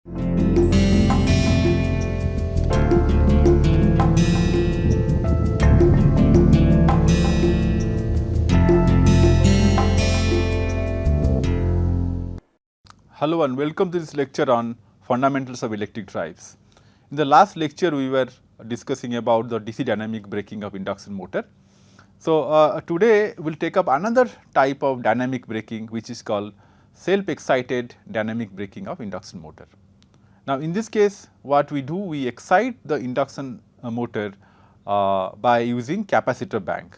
Hello and welcome to this lecture on fundamentals of electric drives. In the last lecture, we were discussing about the DC dynamic braking of induction motor. So, today we will take up another type of dynamic braking, which is called self-excited dynamic braking of induction motor. Now, in this case, what we do, we excite the induction motor by using capacitor bank.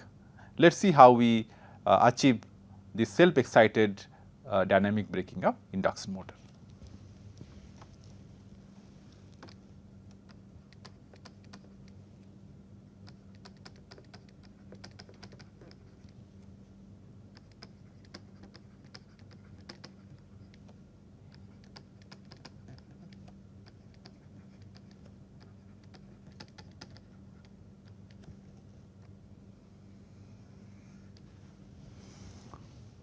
Let us see how we achieve this self-excited dynamic braking of induction motor.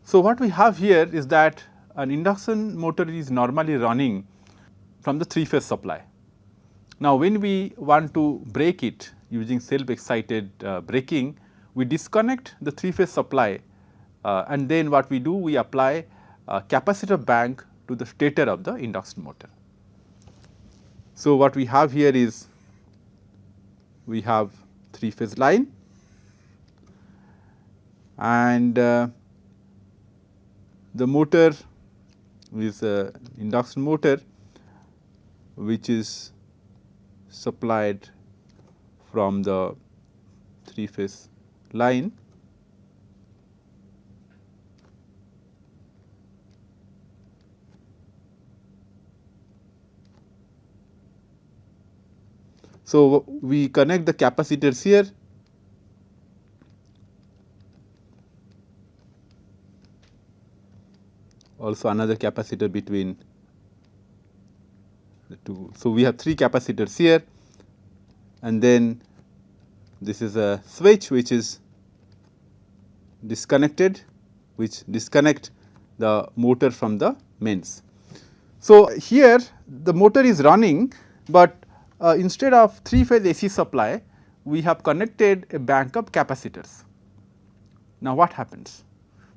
So, what we have here is that an induction motor is normally running from the 3-phase supply. Now, when we want to brake it using self-excited braking, we disconnect the 3-phase supply and then what we do, we apply a capacitor bank to the stator of the induction motor. So, what we have here is we have 3-phase line and the motor is a induction motor which is supplied from the 3-phase line. So, we connect the capacitors here . Also another capacitor between the two. So, we have 3 capacitors here and then this is a switch which is disconnected, which disconnect the motor from the mains. So, here the motor is running, but instead of 3-phase AC supply, we have connected a bank of capacitors. Now, what happens?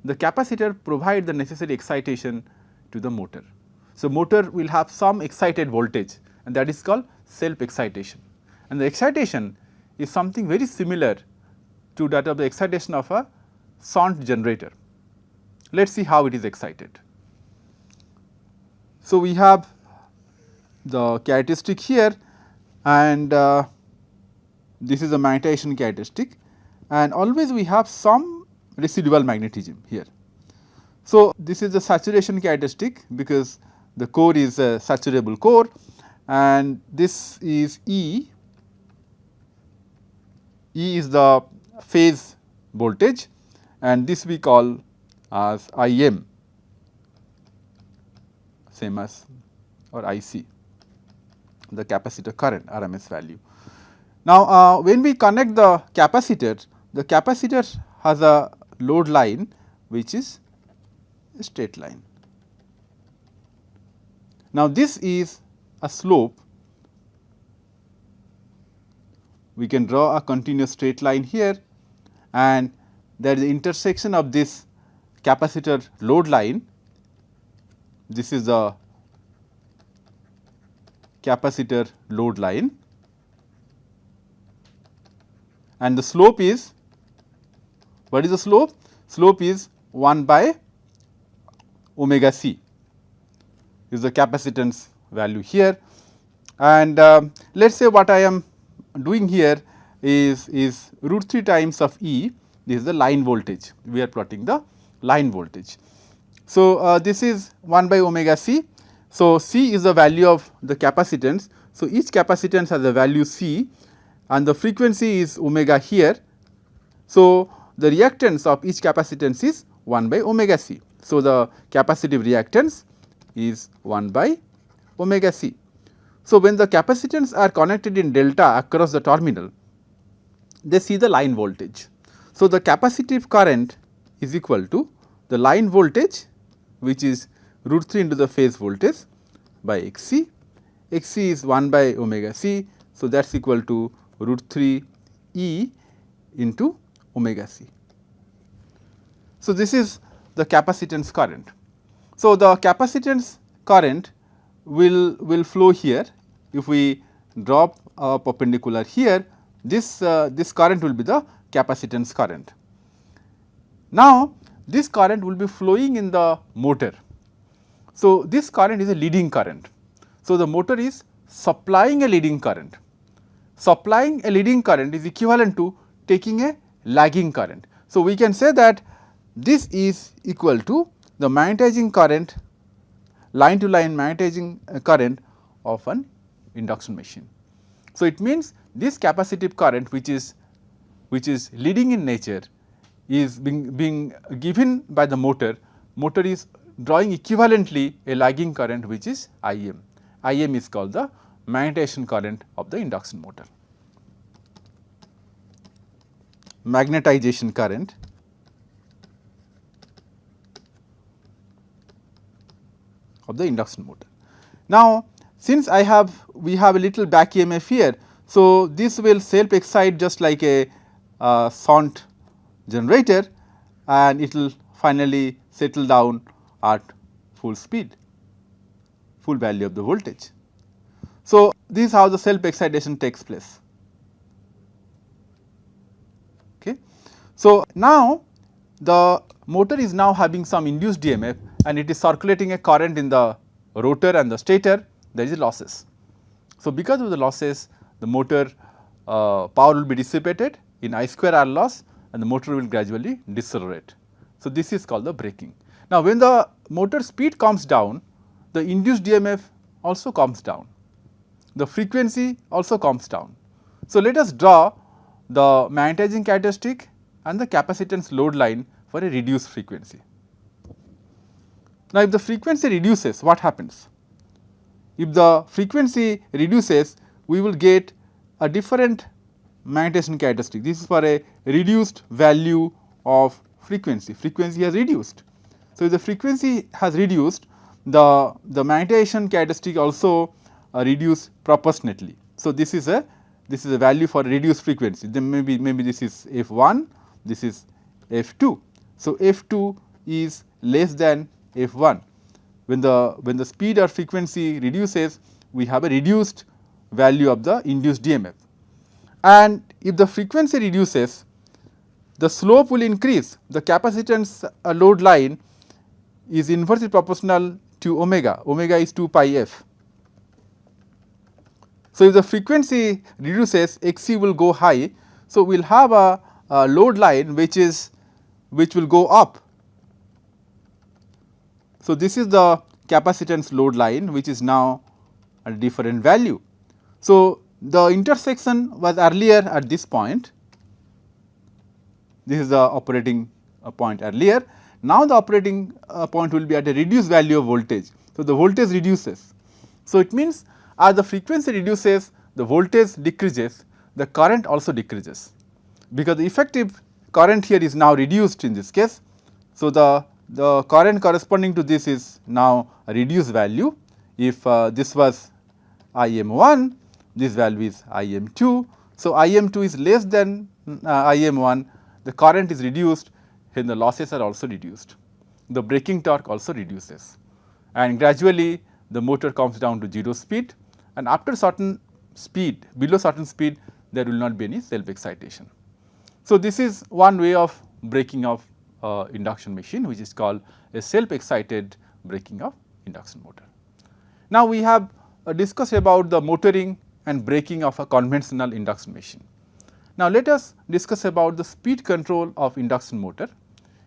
The capacitor provide the necessary excitation to the motor. So, motor will have some excited voltage and that is called self excitation, and the excitation is something very similar to that of the excitation of a shunt generator. Let us see how it is excited. So, we have the characteristic here and this is a magnetization characteristic and always we have some residual magnetism here. So, this is the saturation characteristic because the core is a saturable core and this is E. E is the phase voltage and this we call as IM, same as or IC, the capacitor current RMS value. Now, when we connect the capacitor has a load line which is a straight line. Now, this is a slope, we can draw a continuous straight line here and there is the intersection of this capacitor load line. This is the capacitor load line and the slope is, what is the slope? Slope is 1 by omega c is the capacitance value here and let us say what I am doing here is root 3 times of E, this is the line voltage, we are plotting the line voltage. So, this is 1 by omega c. So, c is the value of the capacitance. So, each capacitance has a value c and the frequency is omega here. So, the reactance of each capacitance is 1 by omega c. So, the capacitive reactance is 1 by omega c. So, when the capacitance are connected in delta across the terminal, they see the line voltage. So, the capacitive current is equal to the line voltage which is root 3 into the phase voltage by Xc Xc is 1 by omega c. So, that is equal to root 3 E into omega c. So, this is the capacitance current. So, the capacitance current will flow here. If we drop a perpendicular here, this current will be the capacitance current. Now, this current will be flowing in the motor. So, this current is a leading current. So, the motor is supplying a leading current. Supplying a leading current is equivalent to taking a lagging current. So, we can say that this is equal to the magnetizing current, line to line magnetizing current of an induction machine. So, it means this capacitive current which is leading in nature is being given by the motor is drawing equivalently a lagging current which is Im. Im is called the magnetization current of the induction motor. Magnetization current of the induction motor. Now, since we have a little back EMF here, so this will self excite just like a shunt generator, and it will finally settle down at full speed, full value of the voltage. So, this is how the self excitation takes place. Okay. So, now the motor is now having some induced EMF and it is circulating a current in the rotor and the stator, there is losses. So, because of the losses, the motor power will be dissipated in I square R loss and the motor will gradually decelerate. So, this is called the braking. Now, when the motor speed comes down, the induced EMF also comes down, the frequency also comes down. So, let us draw the magnetizing characteristic and the capacitance load line for a reduced frequency. Now, if the frequency reduces, what happens? If the frequency reduces, we will get a different magnetization characteristic. This is for a reduced value of frequency. Frequency has reduced. So, if the frequency has reduced, the magnetization characteristic also reduce proportionately. So, this is a value for reduced frequency. Then maybe this is f1, this is f2. So, f2 is less than f1. When the speed or frequency reduces, we have a reduced value of the induced EMF. And if the frequency reduces, the slope will increase. The capacitance load line is inversely proportional to omega. Omega is 2 pi f. So, if the frequency reduces, Xc will go high. So, we will have a load line which will go up. So, this is the capacitance load line which is now at a different value. So, the intersection was earlier at this point, this is the operating point earlier. Now, the operating point will be at a reduced value of voltage. So, the voltage reduces. So, it means as the frequency reduces, the voltage decreases, the current also decreases, because the effective current here is now reduced in this case. So, the current corresponding to this is now a reduced value. If this was Im1, this value is Im2. So, Im2 is less than Im1, the current is reduced, and the losses are also reduced. The braking torque also reduces, and gradually the motor comes down to 0 speed, and after certain speed, below certain speed, there will not be any self excitation. So, this is one way of braking of induction machine, which is called a self excited braking of induction motor. Now, we have discussed about the motoring and braking of a conventional induction machine. Now, let us discuss about the speed control of induction motor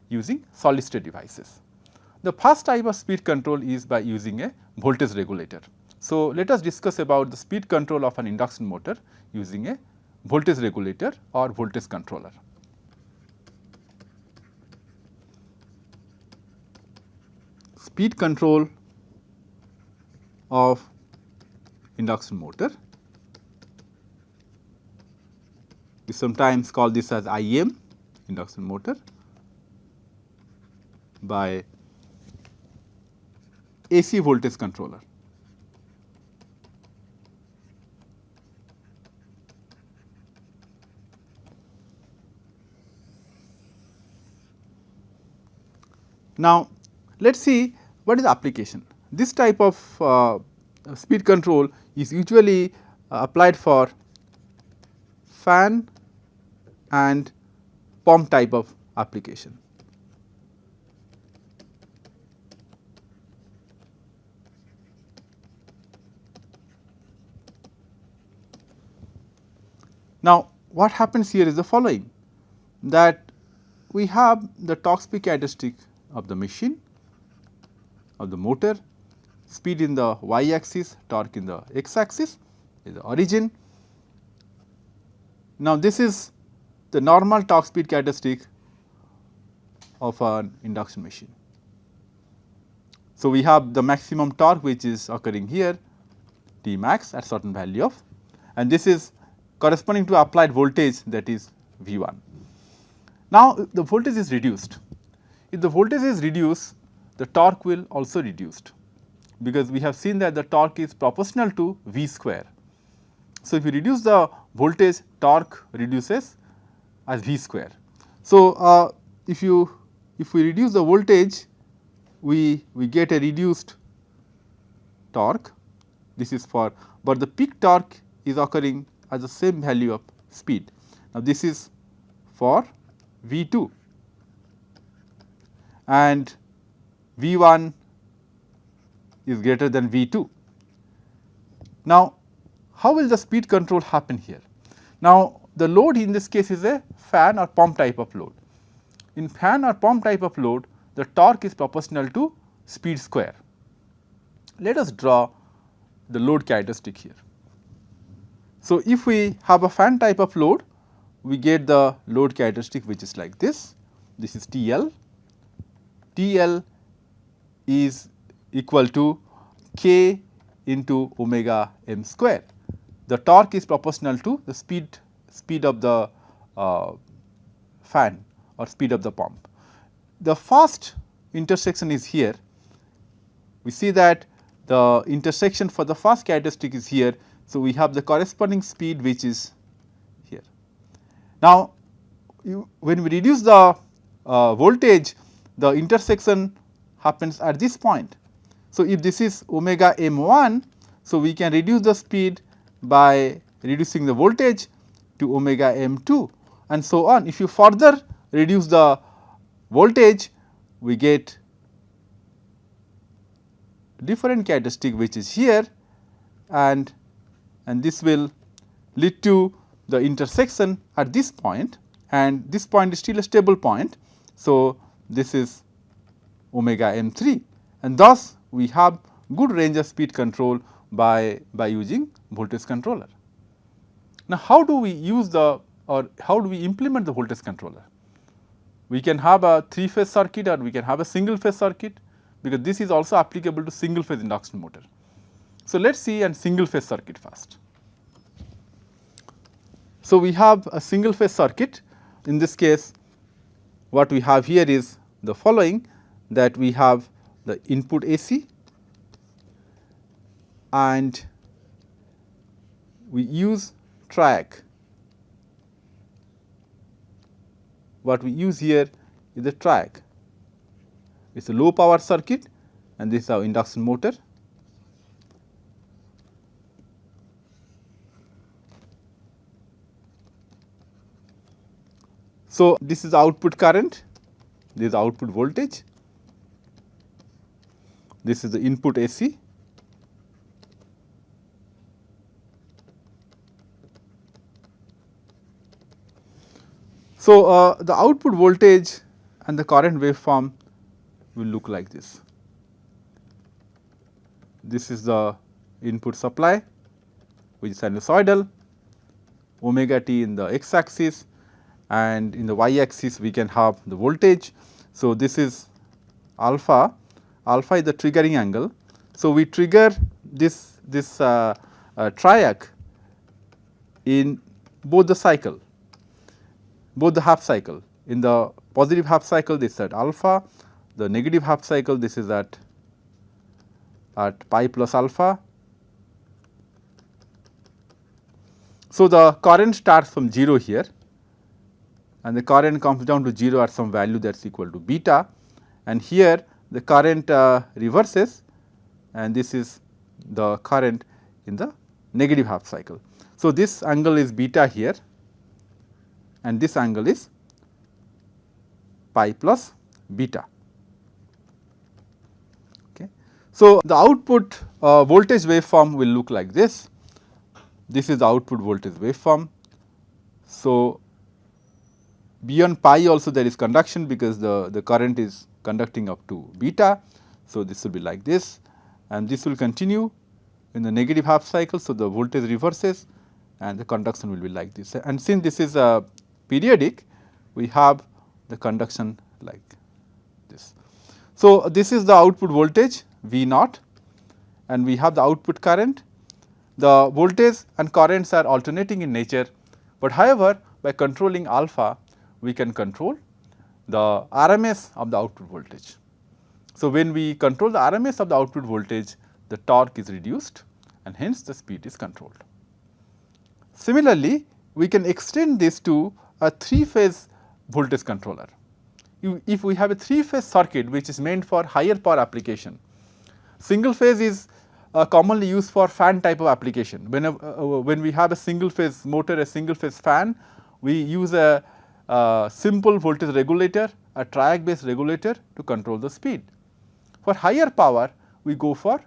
using solid state devices. The first type of speed control is by using a voltage regulator. So, let us discuss about the speed control of an induction motor using a voltage regulator or voltage controller. Speed control of induction motor, we sometimes call this as IM, induction motor, by AC voltage controller. Now, let us see what is the application. This type of speed control is usually applied for fan and pump type of application. Now, what happens here is the following, that we have the torque speed characteristic of the machine, of the motor, speed in the y axis, torque in the x axis is the origin. Now, this is the normal torque speed characteristic of an induction machine. So, we have the maximum torque which is occurring here T max at certain value of, and this is corresponding to applied voltage, that is V 1. Now, the voltage is reduced. If the voltage is reduced, the torque will also reduced, because we have seen that the torque is proportional to V square. So, if you reduce the voltage, torque reduces as V square. So, if we reduce the voltage, we get a reduced torque. This is for, but the peak torque is occurring at the same value of speed. Now, this is for V 2 and V 1 is greater than V 2. Now, how will the speed control happen here? Now, the load in this case is a fan or pump type of load. In fan or pump type of load, the torque is proportional to speed square. Let us draw the load characteristic here. So, if we have a fan type of load, we get the load characteristic which is like this. This is T L. T L is equal to K into omega m square. The torque is proportional to the speed of the fan or speed of the pump. The first intersection is here. We see that the intersection for the first characteristic is here. So, we have the corresponding speed which is here. Now, when we reduce the voltage, the intersection happens at this point. So, if this is omega m 1, so we can reduce the speed by reducing the voltage to omega m 2 and so on. If you further reduce the voltage, we get different characteristic which is here, and this will lead to the intersection at this point, and this point is still a stable point. So, this is omega m 3, and thus we have good range of speed control by using voltage controller. Now, how do we use the, or how do we implement the voltage controller? We can have a 3-phase circuit or we can have a single phase circuit, because this is also applicable to single phase induction motor. So, let us see a single phase circuit first. So, we have a single phase circuit. In this case, what we have here is the following, that we have the input AC and we use triac. What we use here is the triac. It is a low power circuit and this is our induction motor. So, this is output current, this is output voltage, this is the input AC. So, the output voltage and the current waveform will look like this. This is the input supply which is sinusoidal, omega t in the x axis, and in the y axis we can have the voltage. So, this is alpha, alpha is the triggering angle. So, we trigger this triac in both the cycle, both the half cycle. In the positive half cycle this is at alpha, the negative half cycle this is at pi plus alpha. So, the current starts from 0 here and the current comes down to 0 at some value that is equal to beta, and here the current reverses, and this is the current in the negative half cycle. So, this angle is beta here and this angle is pi plus beta. Okay. So, the output voltage waveform will look like this. This is the output voltage waveform. So, beyond pi also there is conduction because the current is conducting up to beta. So, this will be like this and this will continue in the negative half cycle. So, the voltage reverses and the conduction will be like this, and since this is a periodic, we have the conduction like this. So, this is the output voltage V naught and we have the output current. The voltage and currents are alternating in nature, but however, by controlling alpha we can control the RMS of the output voltage. So, when we control the RMS of the output voltage, the torque is reduced and hence the speed is controlled. Similarly, we can extend this to a 3-phase voltage controller. If we have a 3-phase circuit which is meant for higher power application, single phase is commonly used for fan type of application. When we have a single phase motor, a single phase fan, we use a simple voltage regulator, a triac based regulator to control the speed. For higher power, we go for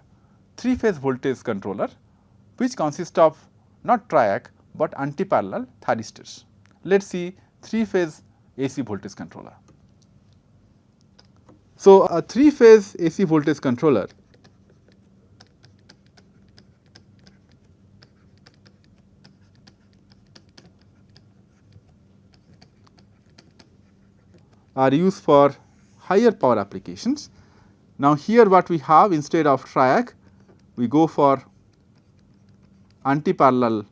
3-phase voltage controller, which consists of not triac, but anti-parallel thyristors. Let us see 3-phase AC voltage controller. So, a 3-phase AC voltage controller are used for higher power applications. Now, here what we have, instead of triac, we go for anti-parallel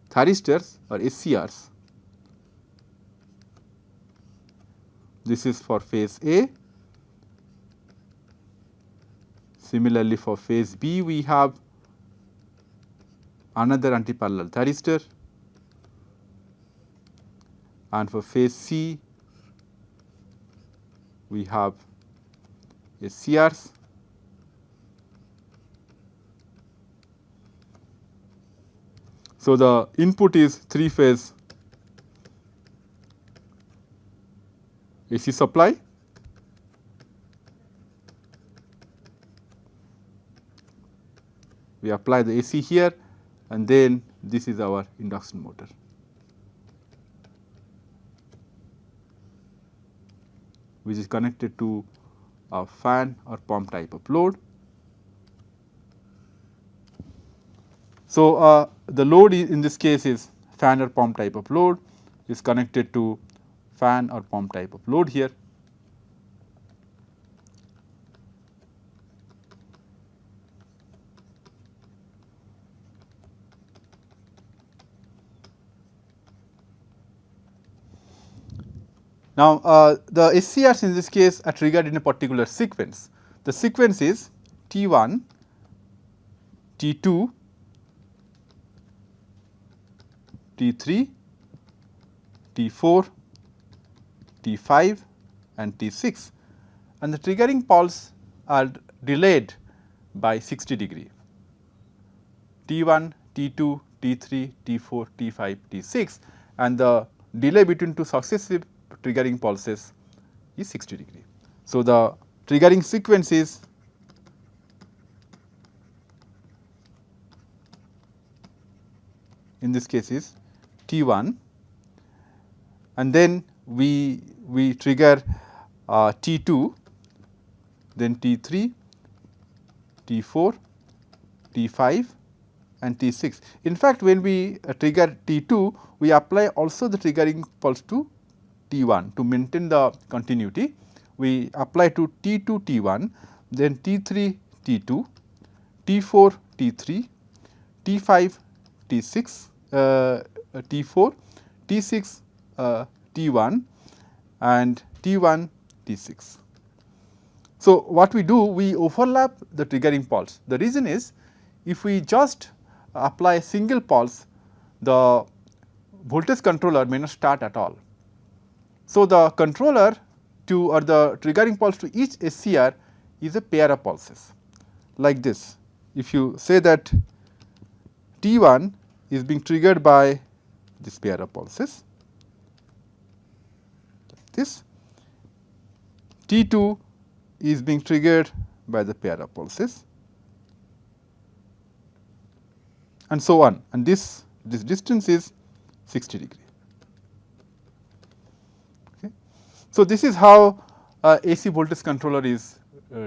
thyristors or SCRs. This is for phase A. Similarly, for phase B we have another anti-parallel thyristor, and for phase C we have SCRs. So, the input is 3-phase AC supply, we apply the AC here, and then this is our induction motor. Which is connected to a fan or pump type of load. So, the load in this case is fan or pump type of load, is connected to fan or pump type of load here. Now, the SCRs in this case are triggered in a particular sequence. The sequence is T1, T2, T3, T4, T5 and T6, and the triggering pulse are delayed by 60 degree. T1, T2, T3, T4, T5, T6, and the delay between two successive triggering pulses is 60 degree. So, the triggering sequence is in this case is T1, and then we trigger T2, then T3, T4, T5 and T6. In fact, when we trigger T2, we apply also the triggering pulse to T1 to maintain the continuity. We apply to T2 T1, then T3 T2, T4 T3, T5 T6, T4, T6 T1 and T1 T6. So, what we do, we overlap the triggering pulse. The reason is, if we just apply a single pulse, the voltage controller may not start at all. So, the controller to, or the triggering pulse to each SCR is a pair of pulses like this. If you say that T1 is being triggered by this pair of pulses, like this, T2 is being triggered by the pair of pulses, and so on, and this distance is 60 degree. Okay. So, this is how AC voltage controller is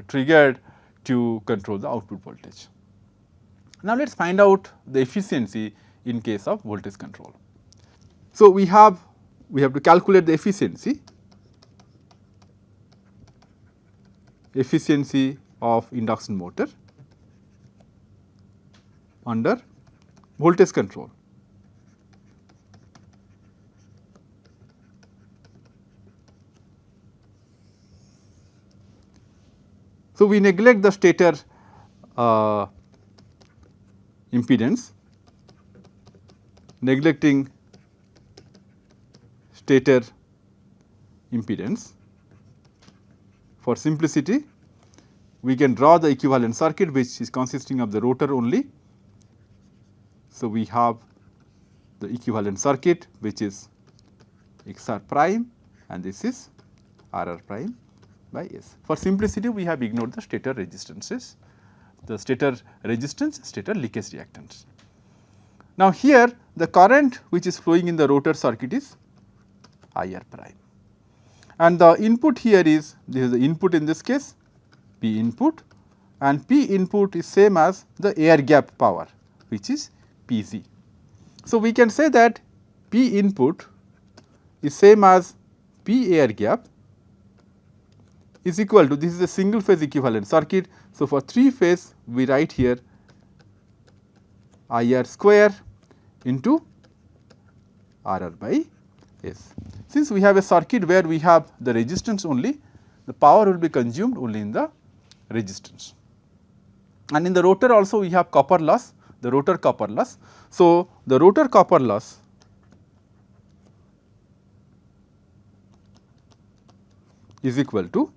triggered to control the output voltage. Now, let us find out the efficiency in case of voltage control. So, we have to calculate the efficiency of induction motor under voltage control. So, we neglect the stator impedance, neglecting stator impedance. For simplicity, we can draw the equivalent circuit which is consisting of the rotor only. So, we have the equivalent circuit which is XR prime and this is RR prime by S. For simplicity, we have ignored the stator resistances, the stator resistance, stator leakage reactance. Now, here the current which is flowing in the rotor circuit is IR prime, and the input here is, this is the input in this case, P input, and P input is same as the air gap power which is Pz. So, we can say that P input is same as P air gap is equal to, this is a single phase equivalent circuit. So, for 3 phase we write here IR square into RR by S. Since we have a circuit where we have the resistance only, the power will be consumed only in the resistance, and in the rotor also we have copper loss, the rotor copper loss. So, the rotor copper loss is equal to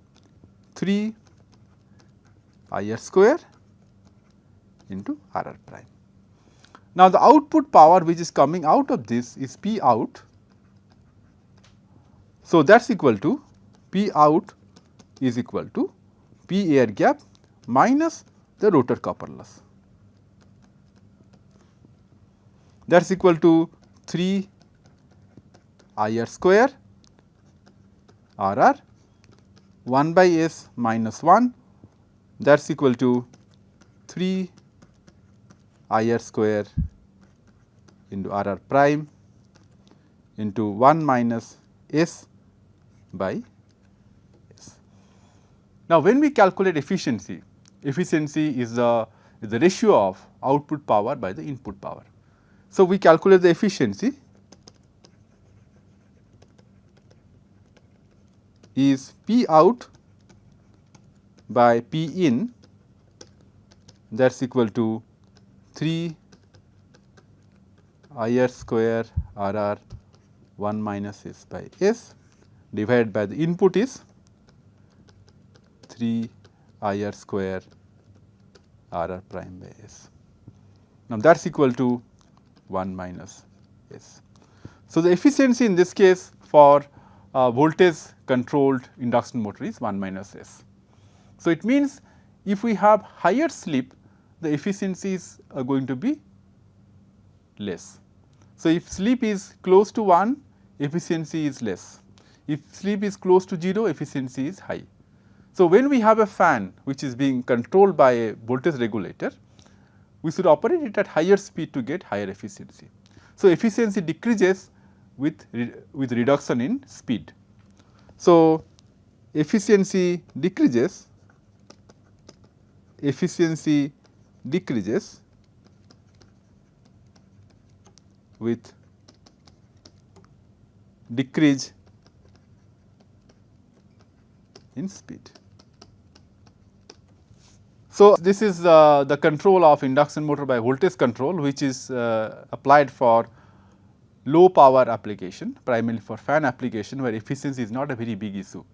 3 IR square into RR prime. Now, the output power which is coming out of this is P out. So, that is equal to P out is equal to P air gap minus the rotor copper loss. That is equal to 3 IR square RR 1 by S minus 1, that is equal to 3 IR square into RR prime into 1 minus S by S. Now, when we calculate efficiency, efficiency is the ratio of output power by the input power. So, we calculate the efficiency is P out by P in, that is equal to 3 IR square RR 1 minus S by S divided by the input is 3 IR square RR prime by S. Now, that is equal to 1 minus S. So, the efficiency in this case for voltage controlled induction motor is 1 minus S. So, it means if we have higher slip, the efficiency is going to be less. So, if slip is close to 1, efficiency is less. If slip is close to 0, efficiency is high. So, when we have a fan which is being controlled by a voltage regulator, we should operate it at higher speed to get higher efficiency. So, efficiency decreases with reduction in speed. So, efficiency decreases with decrease in speed. So, this is the control of induction motor by voltage control, which is applied for low power application, primarily for fan application where efficiency is not a very big issue.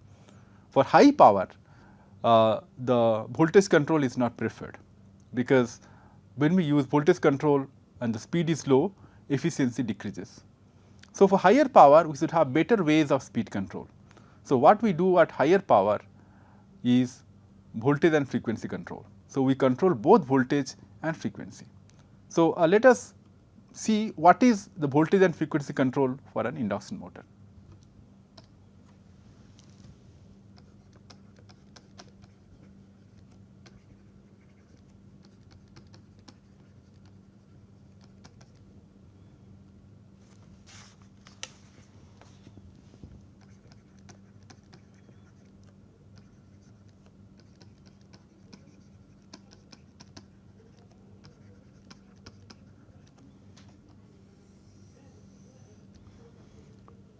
For high power, the voltage control is not preferred, because when we use voltage control and the speed is low, efficiency decreases. So, for higher power we should have better ways of speed control. So, what we do at higher power is voltage and frequency control. So, we control both voltage and frequency. So, let us see what is the voltage and frequency control for an induction motor.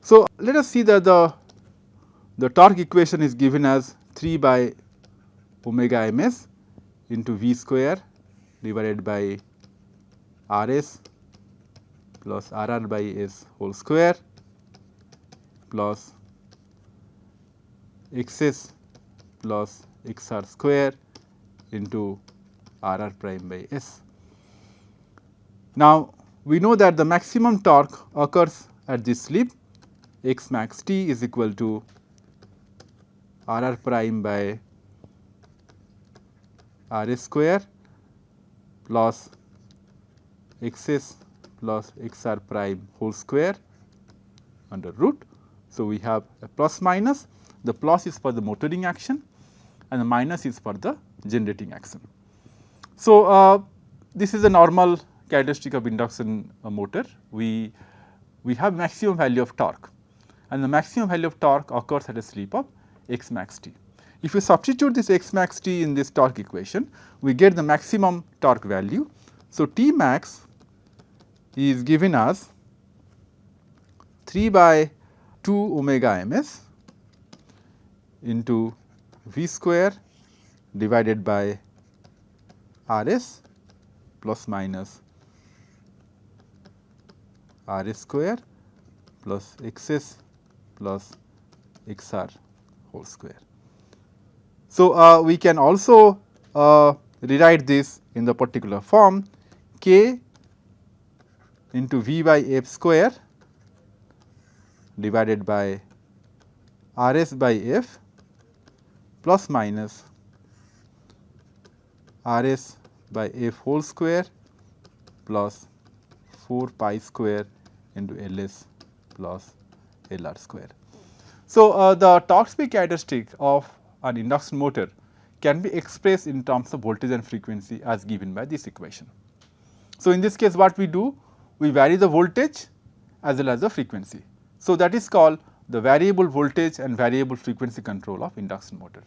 So, let us see that the torque equation is given as 3 by omega ms into V square divided by Rs plus Rr by S whole square plus Xs plus Xr square into Rr prime by S. Now, we know that the maximum torque occurs at this slip, x max t is equal to Rr prime by Rs square plus Xs plus Xr prime whole square under root. So, we have a plus minus, the plus is for the motoring action and the minus is for the generating action. So, this is a normal characteristic of induction motor. We have maximum value of torque, and the maximum value of torque occurs at a slip of x max t. If you substitute this x max t in this torque equation, we get the maximum torque value. So, T max is given as 3 by 2 omega ms into V square divided by Rs plus minus Rs square plus Xs plus Xr whole square. So, we can also rewrite this in the particular form k into V by f square divided by Rs by f plus minus Rs by f whole square plus 4 pi square into Ls plus Lr square. So, the torque speed characteristic of an induction motor can be expressed in terms of voltage and frequency as given by this equation. So, in this case what we do? We vary the voltage as well as the frequency. So, that is called the variable voltage and variable frequency control of induction motor.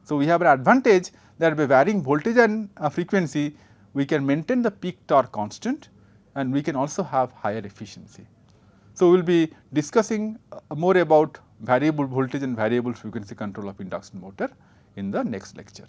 So, we have an advantage that by varying voltage and frequency, we can maintain the peak torque constant and we can also have higher efficiency. So, we will be discussing more about variable voltage and variable frequency control of induction motor in the next lecture.